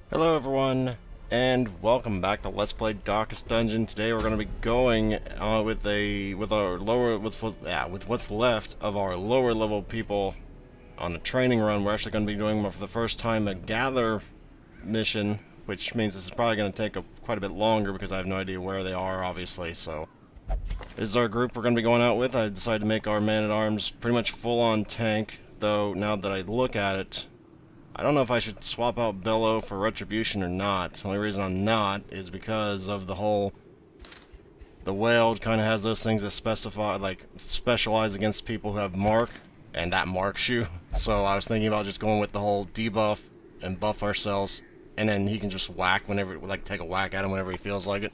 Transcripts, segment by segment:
Hello everyone, and welcome back to Let's Play Darkest Dungeon. Today we're going to be going with what's left of our lower level people on a training run. We're actually going to be doing for the first time a gather mission, which means this is probably going to take quite a bit longer because I have no idea where they are, obviously. So this is our group we're going to be going out with. I decided to make our man-at-arms pretty much full-on tank, though now that I look at it, I don't know if I should swap out Bellow for Retribution or not. The only reason I'm not is because of the whale kind of has those things that specialize against people who have mark, and that marks you. So I was thinking about just going with the whole debuff and buff ourselves, and then he can just whack whenever, take a whack at him whenever he feels like it.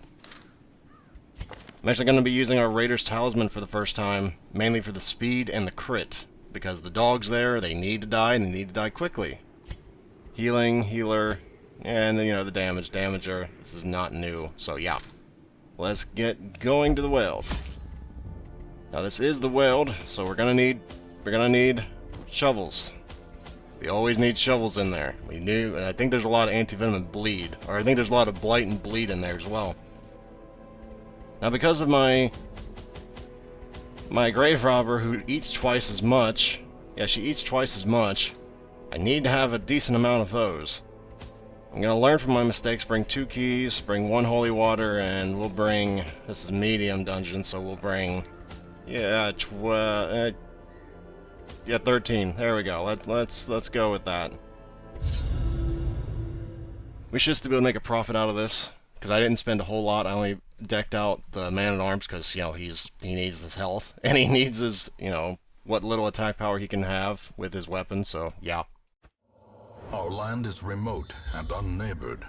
I'm actually going to be using our Raider's Talisman for the first time, mainly for the speed and the crit, because the dog's there, they need to die, and they need to die quickly. Healing, healer, and then, the damager. This is not new, so yeah. Let's get going to the weld. Now this is the weld, so we're gonna need shovels. We always need shovels in there. And I think there's a lot of anti-venom and bleed, or I think there's a lot of blight and bleed in there as well. Now because of my grave robber who eats twice as much, she eats twice as much, I need to have a decent amount of those. I'm going to learn from my mistakes, bring 2 keys, bring 1 holy water, and we'll bring, this is medium dungeon, so we'll bring, 13. There we go. Let's go with that. We should still be able to make a profit out of this, because I didn't spend a whole lot. I only decked out the man-at-arms because, he needs this health, and he needs his, what little attack power he can have with his weapon, so yeah. Our land is remote and unneighbored.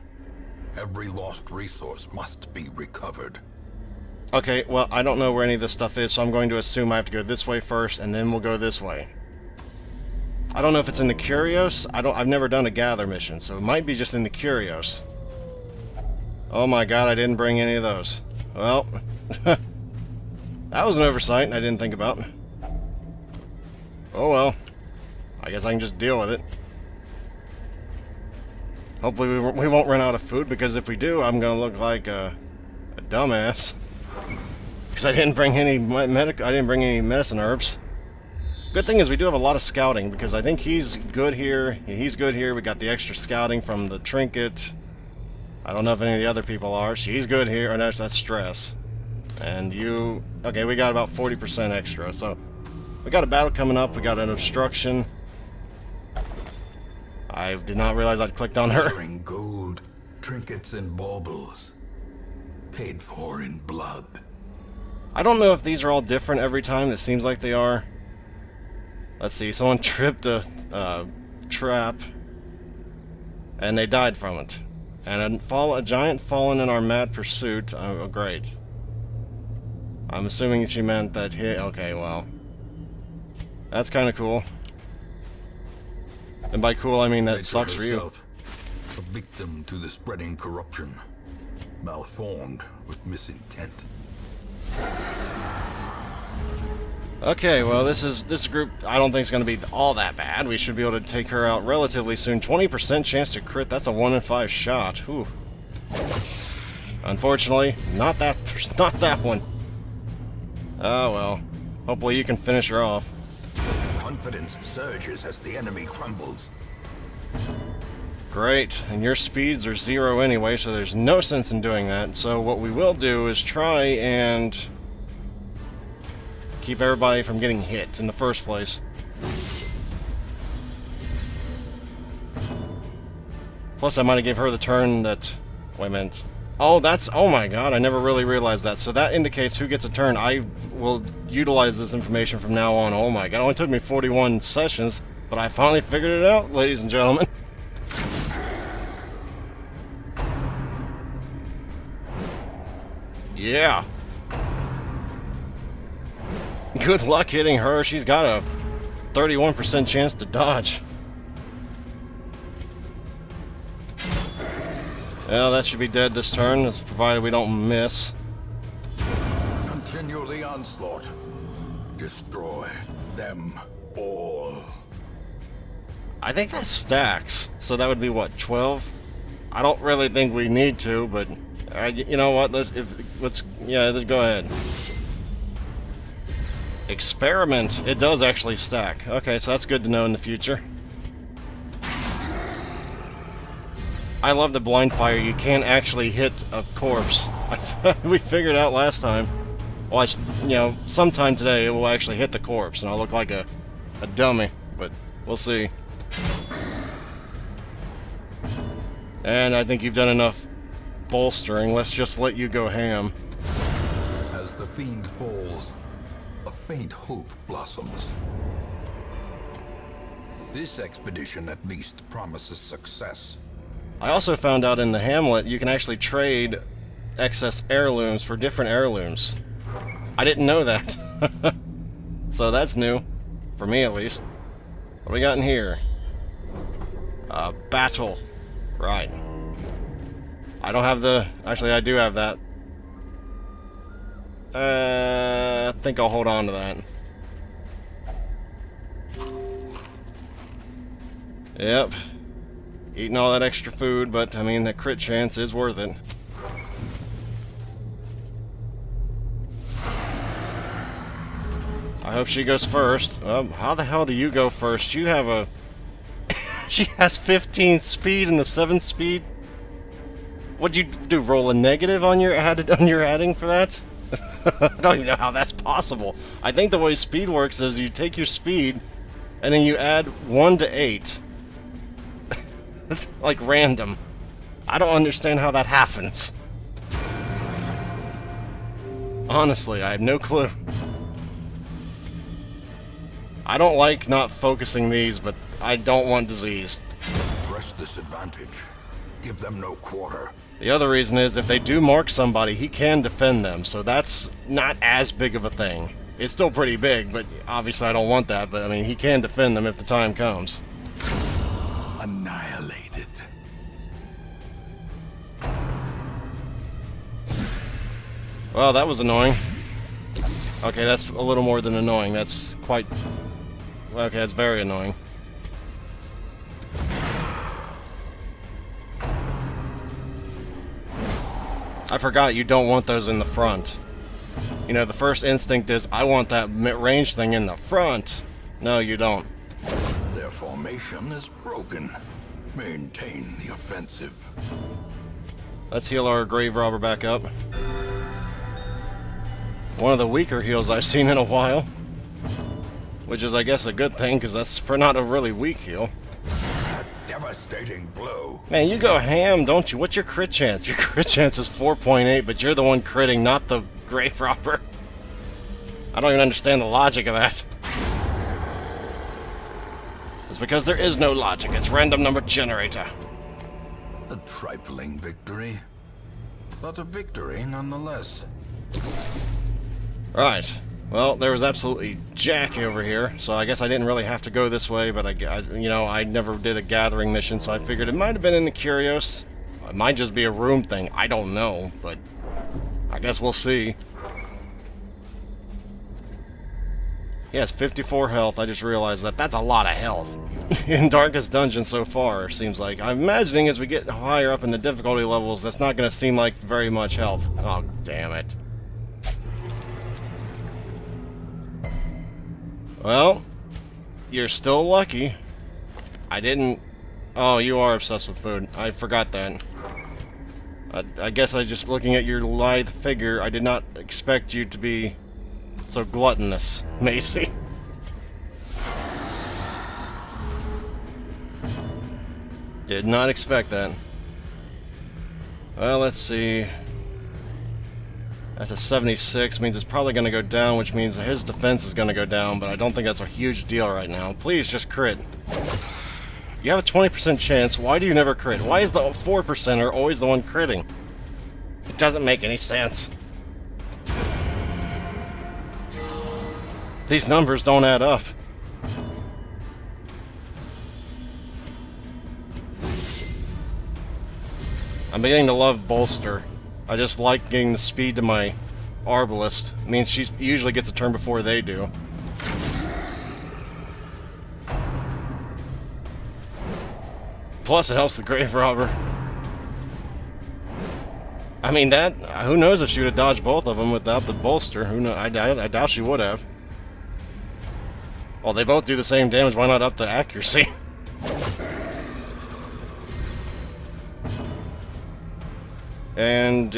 Every lost resource must be recovered. Okay, well, I don't know where any of this stuff is, so I'm going to assume I have to go this way first, and then we'll go this way. I don't know if it's in the Curios. I've never done a gather mission, so it might be just in the Curios. Oh my god, I didn't bring any of those. Well, that was an oversight I didn't think about. Oh well. I guess I can just deal with it. Hopefully we won't run out of food, because if we do, I'm going to look like a dumbass. Because I didn't bring any medicine herbs. Good thing is we do have a lot of scouting, because I think he's good here. He's good here. We got the extra scouting from the trinket. I don't know if any of the other people are. She's good here. Oh, no, that's stress. And you... Okay, we got about 40% extra, so... We got a battle coming up. We got an obstruction. I did not realize I'd clicked on her. Gold, trinkets and baubles, paid for in blood. I don't know if these are all different every time. It seems like they are. Let's see. Someone tripped a trap, and they died from it. And a giant fallen in our mad pursuit. Oh, great. I'm assuming she meant that hit. Okay, well. That's kind of cool. And by cool, I mean that sucks for you. A victim to the spreading corruption, malformed with misintent. Okay, well this group I don't think is going to be all that bad. We should be able to take her out relatively soon. 20% chance to crit. That's a 1 in 5 shot. Whew. Unfortunately, not that one. Oh well. Hopefully you can finish her off. Confidence surges as the enemy crumbles. Great, and your speeds are 0 anyway, so there's no sense in doing that. So what we will do is try and keep everybody from getting hit in the first place. Plus, I might have gave her the turn that... Wait a minute. Oh, oh my god, I never really realized that. So that indicates who gets a turn. I will utilize this information from now on. Oh my god, it only took me 41 sessions, but I finally figured it out, ladies and gentlemen. Yeah. Good luck hitting her. She's got a 31% chance to dodge. Well, that should be dead this turn, that's provided we don't miss. Continue the onslaught. Destroy them all. I think that stacks. So that would be what, 12? I don't really think we need to, but you know what? Let's go ahead. Experiment. It does actually stack. Okay, so that's good to know in the future. I love the blind fire. You can't actually hit a corpse. We figured out last time. Watch, sometime today it will actually hit the corpse, and I'll look like a dummy. But we'll see. And I think you've done enough bolstering. Let's just let you go ham. As the fiend falls, a faint hope blossoms. This expedition at least promises success. I also found out in the hamlet you can actually trade excess heirlooms for different heirlooms. I didn't know that. So that's new. For me at least. What do we got in here? Battle. Right. I don't have the... Actually, I do have that. I think I'll hold on to that. Yep. Eating all that extra food, but, I mean, the crit chance is worth it. I hope she goes first. How the hell do you go first? You have a... She has 15 speed and the 7 speed? What'd you do, roll a negative on your adding for that? I don't even know how that's possible. I think the way speed works is you take your speed, and then you add 1 to 8. That's like random. I don't understand how that happens. Honestly, I have no clue. I don't like not focusing these, but I don't want disease. Press this advantage. Give them no quarter. The other reason is if they do mark somebody, he can defend them, so that's not as big of a thing. It's still pretty big, but obviously I don't want that, but I mean, he can defend them if the time comes. Annihilated. Well, that was annoying. Okay, that's a little more than annoying. That's quite... Okay, that's very annoying. I forgot you don't want those in the front. You know, the first instinct is, I want that mid-range thing in the front. No, you don't. Their formation is broken. Maintain the offensive. Let's heal our grave robber back up. One of the weaker heals I've seen in a while. Which is, I guess, a good thing, because that's not a really weak heal. A devastating blow. Man, you go ham, don't you? What's your crit chance? Your crit chance is 4.8, but you're the one critting, not the grave robber. I don't even understand the logic of that. It's because there is no logic. It's random number generator. A trifling victory, but a victory nonetheless. Right. Well, there was absolutely jack over here, so I guess I didn't really have to go this way, but I never did a gathering mission, so I figured it might have been in the Curios. It might just be a room thing. I don't know, but I guess we'll see. Yes, 54 health. I just realized that that's a lot of health in Darkest Dungeon so far, seems like. I'm imagining as we get higher up in the difficulty levels, that's not going to seem like very much health. Oh, damn it. Well, you're still lucky. I didn't... Oh, you are obsessed with food. I forgot that. I guess I just, looking at your lithe figure, I did not expect you to be so gluttonous, Macy. Did not expect that. Well, let's see. That's a 76, means it's probably going to go down, which means his defense is going to go down, but I don't think that's a huge deal right now. Please, just crit. You have a 20% chance. Why do you never crit? Why is the 4%er always the one critting? It doesn't make any sense. These numbers don't add up. I'm beginning to love Bolster. I just like getting the speed to my Arbalist. It means she usually gets a turn before they do. Plus it helps the Grave Robber. I mean, that, who knows if she would have dodged both of them without the bolster. Who knows? I doubt she would have. Well, they both do the same damage. Why not up the accuracy? And,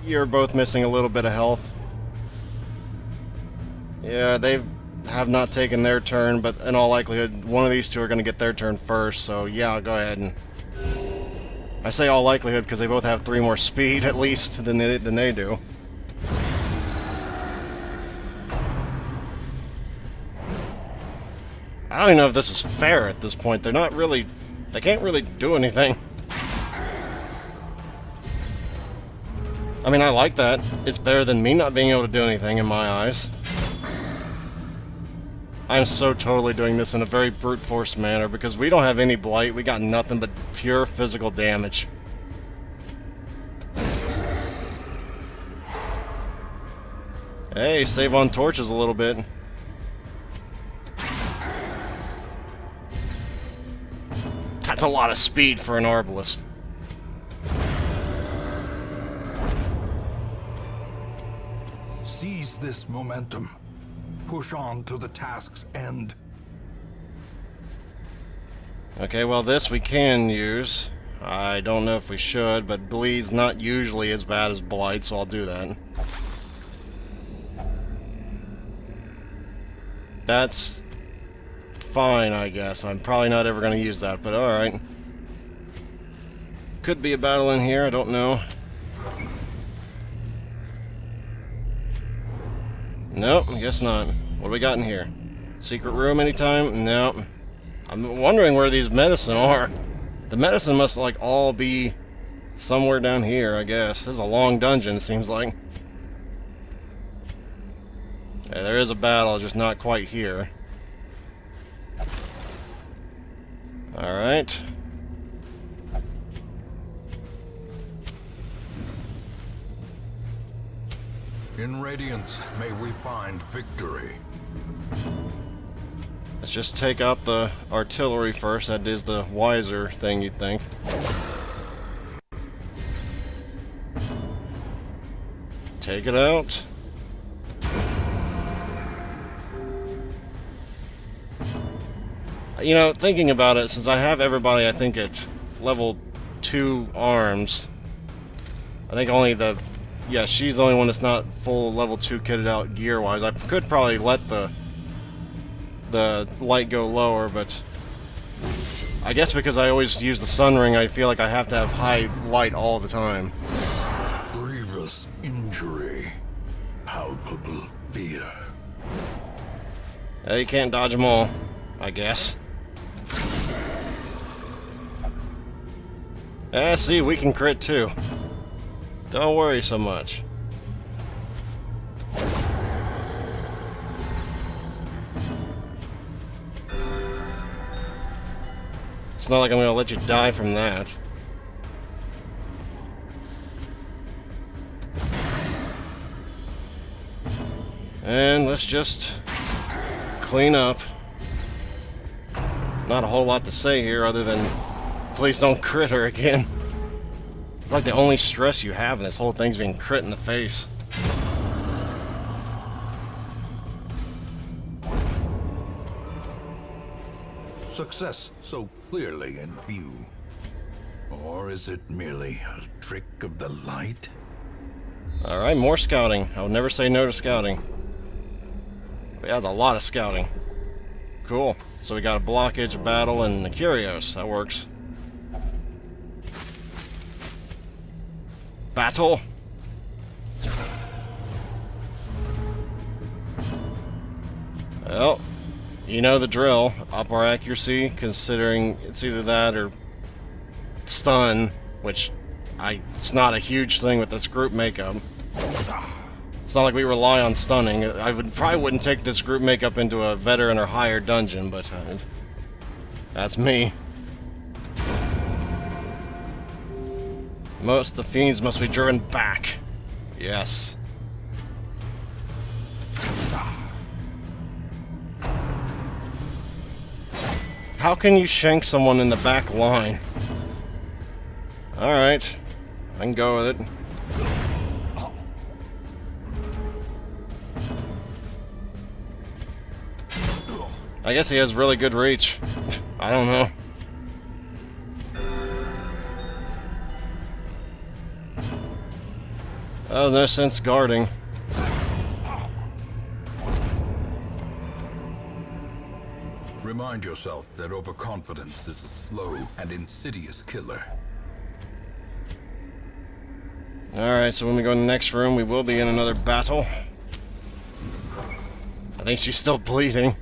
you're both missing a little bit of health. Yeah, they have not taken their turn, but in all likelihood, one of these two are going to get their turn first, so yeah, I'll go ahead and... I say all likelihood because they both have 3 more speed, at least, than they do. I don't even know if this is fair at this point. They're not really... They can't really do anything. I mean, I like that. It's better than me not being able to do anything in my eyes. I'm so totally doing this in a very brute force manner because we don't have any blight. We got nothing but pure physical damage. Hey, save on torches a little bit. That's a lot of speed for an arbalist. Seize this momentum. Push on to the task's end. Okay, well, this we can use. I don't know if we should, but bleed's not usually as bad as blight, so I'll do that. That's fine, I guess. I'm probably not ever going to use that, but alright. Could be a battle in here, I don't know. Nope, I guess not. What do we got in here? Secret room anytime? Nope. I'm wondering where these medicine are. The medicine must, like, all be somewhere down here, I guess. This is a long dungeon, it seems like. Yeah, there is a battle, just not quite here. Alright. In Radiance, may we find victory. Let's just take out the artillery first. That is the wiser thing, you'd think. Take it out. You know, thinking about it, since I have everybody, I think, at level 2 arms, I think only the... Yeah, she's the only one that's not full level 2 kitted out gear-wise. I could probably let the light go lower, but I guess because I always use the sun ring, I feel like I have to have high light all the time. Grievous injury. Palpable fear. You can't dodge them all, I guess. See, we can crit too. Don't worry so much. It's not like I'm gonna let you die from that. And let's just clean up. Not a whole lot to say here other than please don't crit her again. It's like the only stress you have in this whole thing's being crit in the face. Success so clearly in view. Or is it merely a trick of the light? Alright, more scouting. I would never say no to scouting. But yeah, that's a lot of scouting. Cool. So we got a blockage, a battle, and the curios. That works. Battle. Well, you know the drill. Up our accuracy, considering it's either that or stun, which it's not a huge thing with this group makeup. It's not like we rely on stunning. I probably wouldn't take this group makeup into a veteran or higher dungeon, but that's me. Most of the fiends must be driven back. Yes. How can you shank someone in the back line? Alright. I can go with it. I guess he has really good reach. I don't know. Oh, no sense guarding. Remind yourself that overconfidence is a slow and insidious killer. Alright, so when we go in the next room, we will be in another battle. I think she's still bleeding.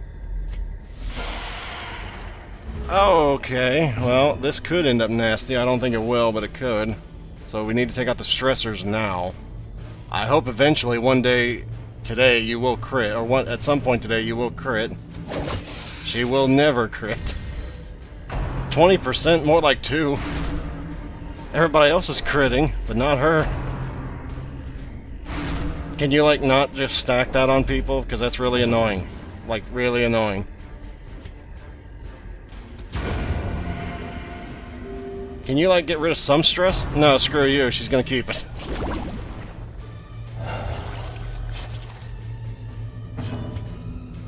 Okay, well, this could end up nasty. I don't think it will, but it could. So we need to take out the stressors now. I hope eventually one day today you will crit, or at some point today you will crit. She will never crit. 20%, more like 2. Everybody else is critting, but not her. Can you, like, not just stack that on people? Because that's really annoying. Like, really annoying. Can you, like, get rid of some stress? No, screw you. She's gonna keep it.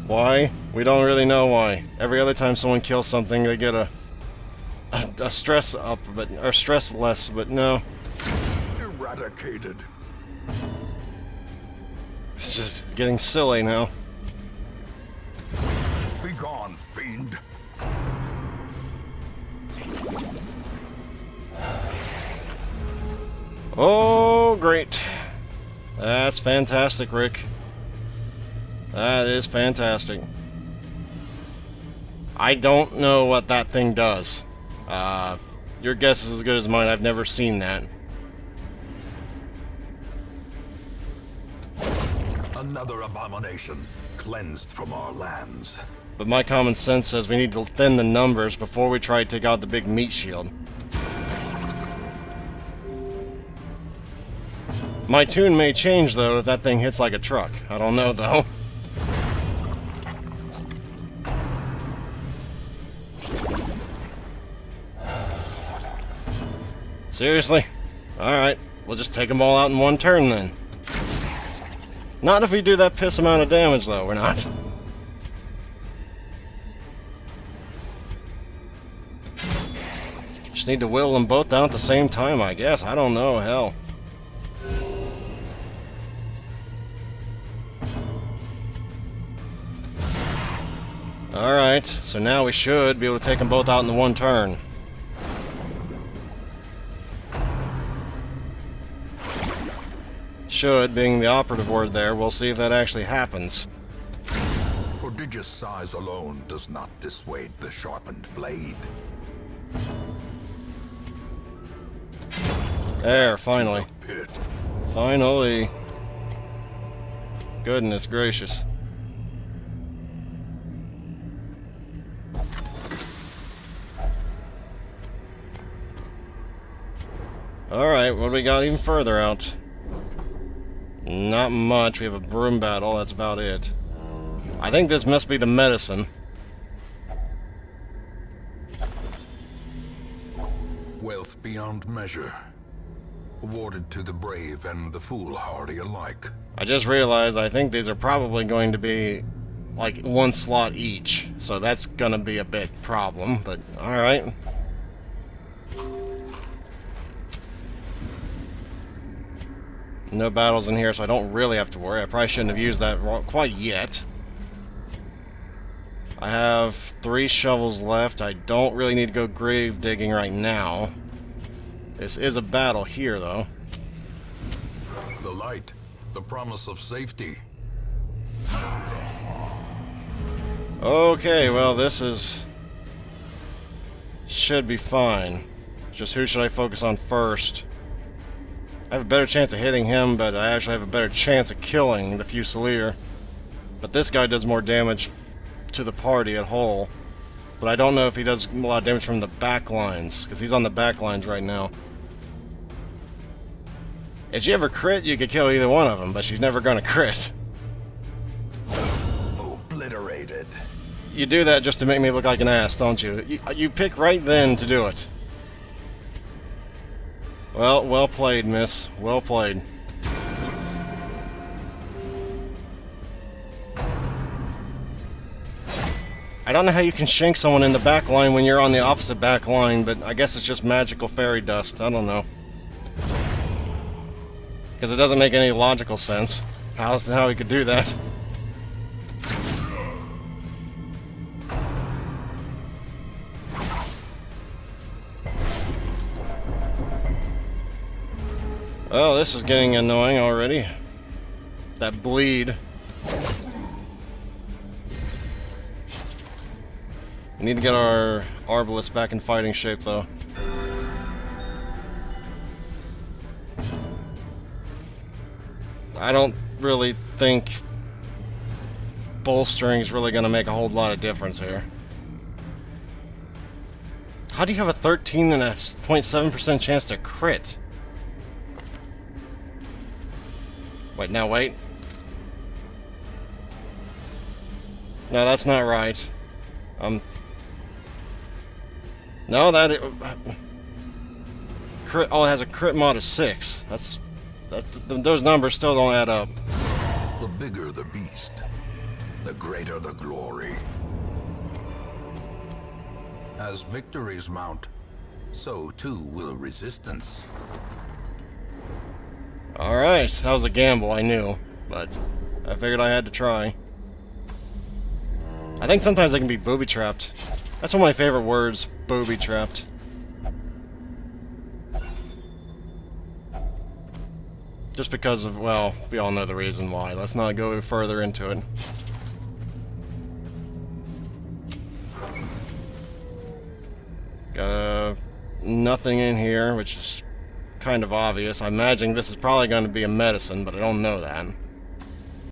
Why? We don't really know why. Every other time someone kills something, they get a stress up, or stress less, but no. Eradicated. It's just getting silly now. Be gone, fiend. Oh, great. That's fantastic, Rick. That is fantastic. I don't know what that thing does. Your guess is as good as mine. I've never seen that. Another abomination cleansed from our lands. But my common sense says we need to thin the numbers before we try to take out the big meat shield. My tune may change, though, if that thing hits like a truck. I don't know, though. Seriously? Alright, we'll just take them all out in one turn, then. Not if we do that piss amount of damage, though. We're not. Just need to whittle them both down at the same time, I guess. I don't know. Hell. Alright, so now we should be able to take them both out in the one turn. Should, being the operative word there. We'll see if that actually happens. Prodigious size alone does not dissuade the sharpened blade. There, finally. Pit. Finally. Goodness gracious. Alright, what do we got even further out? Not much. We have a broom battle, that's about it. I think this must be the medicine. Wealth beyond measure. Awarded to the brave and the foolhardy alike. I just realized I think these are probably going to be like one slot each. So that's gonna be a big problem, but alright. No battles in here, so I don't really have to worry. I probably shouldn't have used that quite yet. I have 3 shovels left. I don't really need to go grave digging right now. This is a battle here, though. The light, the promise of safety. Okay, well, this is... should be fine. Just who should I focus on first? I have a better chance of hitting him, but I actually have a better chance of killing the Fusilier. But this guy does more damage to the party at whole. But I don't know if he does a lot of damage from the back lines, because he's on the back lines right now. If she ever crit, you could kill either one of them, but she's never going to crit. Obliterated. You do that just to make me look like an ass, don't you? You pick right then to do it. Well, well played, miss. Well played. I don't know how you can shank someone in the back line when you're on the opposite back line, but I guess it's just magical fairy dust. I don't know. Because it doesn't make any logical sense. How he could do that? Oh, this is getting annoying already. That bleed. We need to get our Arbalest back in fighting shape, though. I don't really think bolstering is really going to make a whole lot of difference here. How do you have a 13.7% chance to crit? Wait, now wait. No, that's not right. No, crit. Oh, it has a crit mod of 6. Those numbers still don't add up. The bigger the beast, the greater the glory. As victories mount, so too will resistance. Alright, that was a gamble, I knew, but I figured I had to try. I think sometimes they can be booby-trapped. That's one of my favorite words, booby-trapped. Just because of, well, we all know the reason why. Let's not go further into it. Got nothing in here, which is kind of obvious. I imagine this is probably going to be a medicine, but I don't know that.